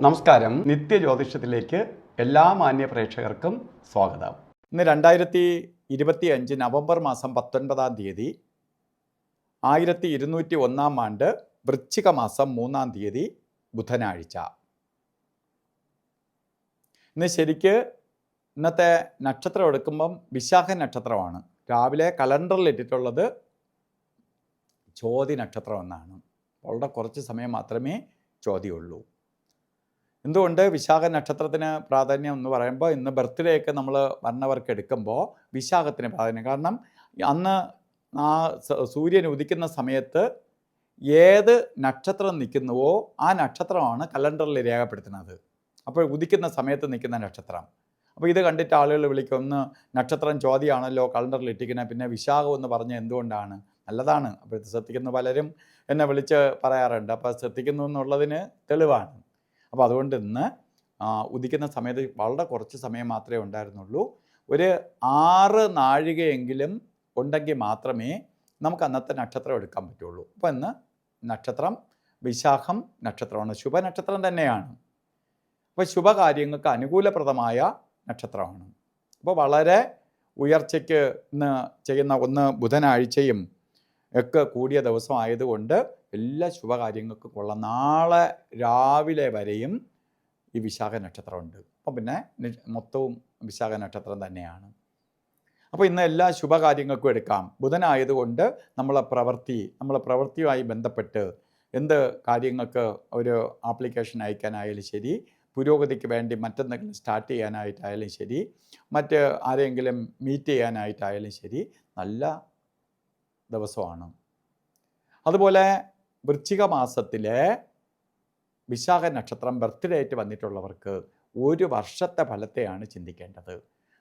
നമസ്കാരം. നിത്യജ്യോതിഷത്തിലേക്ക് എല്ലാ മാന്യ പ്രേക്ഷകർക്കും സ്വാഗതം. ഇന്ന് 2025 നവംബർ മാസം 19-ാം തീയതി 1201 ആണ്ട് വൃശ്ചിക മാസം 3-ാം തീയതി ബുധനാഴ്ച. ഇന്ന് ശരിക്ക് ഇന്നത്തെ നക്ഷത്രം എടുക്കുമ്പം വിശാഖ നക്ഷത്രമാണ്. രാവിലെ കലണ്ടറിൽ ഇട്ടിട്ടുള്ളത് ചോതി നക്ഷത്രം എന്നാണ്. വളരെ കുറച്ച് സമയം മാത്രമേ ചോതിയുള്ളൂ. എന്തുകൊണ്ട് വിശാഖ നക്ഷത്രത്തിന് പ്രാധാന്യം എന്ന് പറയുമ്പോൾ, ഇന്ന് ബർത്ത്ഡേ ഒക്കെ നമ്മൾ വന്നവർക്ക് എടുക്കുമ്പോൾ വിശാഖത്തിന് പ്രാധാന്യം. കാരണം അന്ന് ആ സൂര്യൻ ഉദിക്കുന്ന സമയത്ത് ഏത് നക്ഷത്രം നിൽക്കുന്നുവോ ആ നക്ഷത്രമാണ് കലണ്ടറിൽ രേഖപ്പെടുത്തുന്നത്. അപ്പോൾ ഉദിക്കുന്ന സമയത്ത് നിൽക്കുന്ന നക്ഷത്രം. അപ്പോൾ ഇത് കണ്ടിട്ട് ആളുകൾ വിളിക്കും, ഒന്ന് നക്ഷത്രം ചോതിയാണല്ലോ കലണ്ടറിൽ ഇട്ടിക്കുന്നത്, പിന്നെ വിശാഖം എന്ന് പറഞ്ഞ് എന്തുകൊണ്ടാണ്? നല്ലതാണ്. അപ്പോൾ ഇത് ശ്രദ്ധിക്കുന്ന പലരും എന്നെ വിളിച്ച് പറയാറുണ്ട്. അപ്പോൾ ശ്രദ്ധിക്കുന്നു എന്നുള്ളതിന് തെളിവാണ്. അപ്പോൾ അതുകൊണ്ട് ഇന്ന് ഉദിക്കുന്ന സമയത്ത് വളരെ കുറച്ച് സമയം മാത്രമേ ഉണ്ടായിരുന്നുള്ളൂ. ഒരു 6 നാഴികയെങ്കിലും ഉണ്ടെങ്കിൽ മാത്രമേ നമുക്ക് അന്നത്തെ നക്ഷത്രം എടുക്കാൻ പറ്റുള്ളൂ. അപ്പോൾ ഇന്ന് നക്ഷത്രം വിശാഖം നക്ഷത്രമാണ്. ശുഭനക്ഷത്രം തന്നെയാണ്. അപ്പോൾ ശുഭകാര്യങ്ങൾക്ക് അനുകൂലപ്രദമായ നക്ഷത്രമാണ്. അപ്പോൾ വളരെ ഉയർച്ചയ്ക്ക് ഇന്ന് ചെയ്യുന്ന ഒന്ന് ബുധനാഴ്ചയും ഒക്കെ കൂടിയ ദിവസമായതുകൊണ്ട് എല്ലാ ശുഭകാര്യങ്ങൾക്കും കൊള്ളാം. നാളെ രാവിലെ വരെയും ഈ വിശാഖ നക്ഷത്രമുണ്ട്. അപ്പം പിന്നെ മൊത്തവും വിശാഖ നക്ഷത്രം തന്നെയാണ്. അപ്പോൾ ഇന്ന് എല്ലാ ശുഭകാര്യങ്ങൾക്കും എടുക്കാം. ബുധനായതുകൊണ്ട് നമ്മളെ പ്രവൃത്തിയുമായി ബന്ധപ്പെട്ട് എന്ത് കാര്യങ്ങൾക്ക് ഒരു ആപ്ലിക്കേഷൻ അയക്കാനായാലും ശരി, പുരോഗതിക്ക് വേണ്ടി മറ്റെന്തെങ്കിലും സ്റ്റാർട്ട് ചെയ്യാനായിട്ടായാലും ശരി, മറ്റ് ആരെങ്കിലും മീറ്റ് ചെയ്യാനായിട്ടായാലും ശരി, നല്ല ദിവസമാണ്. അതുപോലെ വൃശ്ചിക മാസത്തിലെ വിശാഖ നക്ഷത്രം ബർത്ത്ഡേ ആയിട്ട് വന്നിട്ടുള്ളവർക്ക് ഒരു വർഷത്തെ ഫലത്തെയാണ് ചിന്തിക്കേണ്ടത്.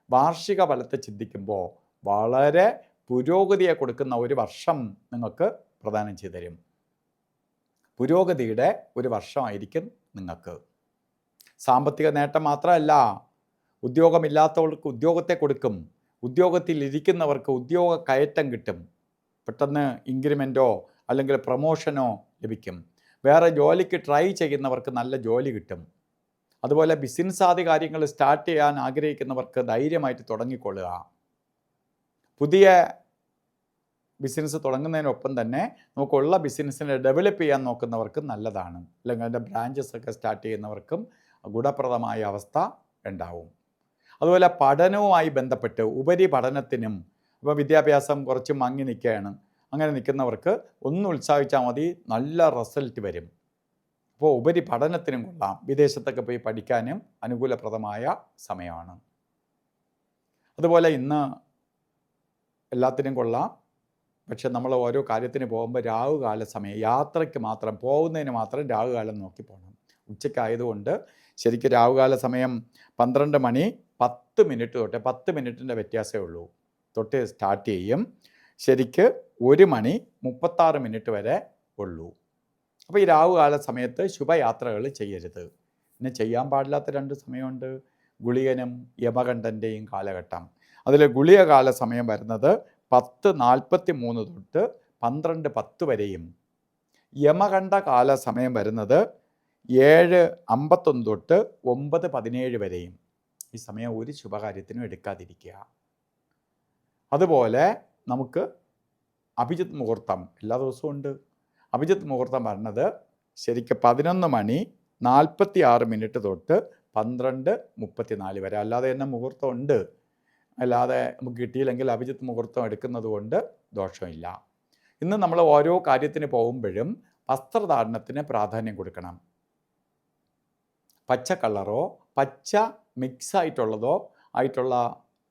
വാർഷിക ഫലത്തെ ചിന്തിക്കുമ്പോൾ വളരെ പുരോഗതിയെ കൊടുക്കുന്ന ഒരു വർഷം നിങ്ങൾക്ക് പ്രദാനം ചെയ്തു തരും. പുരോഗതിയുടെ ഒരു വർഷമായിരിക്കും നിങ്ങൾക്ക്. സാമ്പത്തിക നേട്ടം മാത്രമല്ല, ഉദ്യോഗമില്ലാത്തവർക്ക് ഉദ്യോഗത്തെ കൊടുക്കും. ഉദ്യോഗത്തിൽ ഇരിക്കുന്നവർക്ക് ഉദ്യോഗ കയറ്റം കിട്ടും. പെട്ടെന്ന് ഇൻക്രിമെൻറ്റോ അല്ലെങ്കിൽ പ്രൊമോഷനോ ലഭിക്കും. വേറെ ജോലിക്ക് ട്രൈ ചെയ്യുന്നവർക്ക് നല്ല ജോലി കിട്ടും. അതുപോലെ ബിസിനസ് ആദി കാര്യങ്ങൾ സ്റ്റാർട്ട് ചെയ്യാൻ ആഗ്രഹിക്കുന്നവർക്ക് ധൈര്യമായിട്ട് തുടങ്ങിക്കൊള്ളുക. പുതിയ ബിസിനസ് തുടങ്ങുന്നതിനൊപ്പം തന്നെ നമുക്കുള്ള ബിസിനസ്സിനെ ഡെവലപ്പ് ചെയ്യാൻ നോക്കുന്നവർക്ക് നല്ലതാണ്. അല്ലെങ്കിൽ അതിൻ്റെ ബ്രാഞ്ചസ് ഒക്കെ സ്റ്റാർട്ട് ചെയ്യുന്നവർക്കും ഗുണപ്രദമായ അവസ്ഥ ഉണ്ടാവും. അതുപോലെ പഠനവുമായി ബന്ധപ്പെട്ട് ഉപരിപഠനത്തിനും, ഇപ്പോൾ വിദ്യാഭ്യാസം കുറച്ച് മങ്ങി നിൽക്കുകയാണ്, അങ്ങനെ നിൽക്കുന്നവർക്ക് ഒന്ന് ഉത്സാഹിച്ചാൽ മതി, നല്ല റിസൾട്ട് വരും. അപ്പോൾ ഉപരിപഠനത്തിനും കൊള്ളാം. വിദേശത്തൊക്കെ പോയി പഠിക്കാനും അനുകൂലപ്രദമായ സമയമാണ്. അതുപോലെ ഇന്ന് എല്ലാത്തിനും കൊള്ളാം. പക്ഷെ നമ്മൾ ഓരോ കാര്യത്തിന് പോകുമ്പോൾ രാഹുകാല സമയം, യാത്രയ്ക്ക് മാത്രം, പോകുന്നതിന് മാത്രം രാഹുകാലം നോക്കി പോകണം. ഉച്ചയ്ക്കായതുകൊണ്ട് ശരിക്കും രാഹുകാല സമയം 12 മണി 10 മിനിറ്റ് തൊട്ട് 10 മിനിറ്റിൻ്റെ വ്യത്യാസമേ ഉള്ളൂ തൊട്ട് സ്റ്റാർട്ട് ചെയ്യും. ശരിക്ക് 1 മണി 36 മിനിറ്റ് വരെ ഉള്ളൂ. അപ്പോൾ ഈ രാഹുകാല സമയത്ത് ശുഭയാത്രകൾ ചെയ്യരുത്. പിന്നെ ചെയ്യാൻ പാടില്ലാത്ത 2 സമയമുണ്ട്. ഗുളികനും യമകണ്ഠൻ്റെയും കാലഘട്ടം. അതിൽ ഗുളിക കാല സമയം വരുന്നത് 10:43 തൊട്ട് 12:10 വരെയും, യമകണ്ഠ കാല സമയം വരുന്നത് 7:51 തൊട്ട് 9:17 വരെയും. ഈ സമയം ഒരു ശുഭകാര്യത്തിനും എടുക്കാതിരിക്കുക. അതുപോലെ നമുക്ക് അഭിജിത്ത് മുഹൂർത്തം എല്ലാ ദിവസവും ഉണ്ട്. അഭിജിത്ത് മുഹൂർത്തം പറഞ്ഞത് ശരിക്കും 11 മണി 46 മിനിറ്റ് തൊട്ട് 12:34 വരെ. അല്ലാതെ തന്നെ മുഹൂർത്തം ഉണ്ട്. അല്ലാതെ നമുക്ക് കിട്ടിയില്ലെങ്കിൽ അഭിജിത്ത് മുഹൂർത്തം എടുക്കുന്നത് കൊണ്ട് ദോഷമില്ല. ഇന്ന് നമ്മൾ ഓരോ കാര്യത്തിന് പോകുമ്പോഴും വസ്ത്രധാരണത്തിന് പ്രാധാന്യം കൊടുക്കണം. പച്ച കളറോ പച്ച മിക്സ് ആയിട്ടുള്ള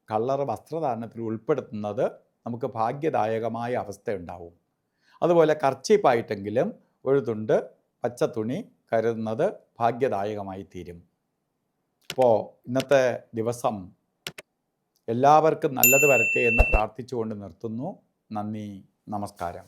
കളർ വസ്ത്രധാരണത്തിൽ ഉൾപ്പെടുത്തുന്നത് നമുക്ക് ഭാഗ്യദായകമായ അവസ്ഥയുണ്ടാവും. അതുപോലെ കർച്ചീപ്പായിട്ടെങ്കിലും ഒരു തുണ്ട് പച്ച തുണി കരുതുന്നത് ഭാഗ്യദായകമായി തീരും. അപ്പോൾ ഇന്നത്തെ ദിവസം എല്ലാവർക്കും നല്ലത് വരട്ടെ എന്ന് പ്രാർത്ഥിച്ചുകൊണ്ട് നിർത്തുന്നു. നന്ദി, നമസ്കാരം.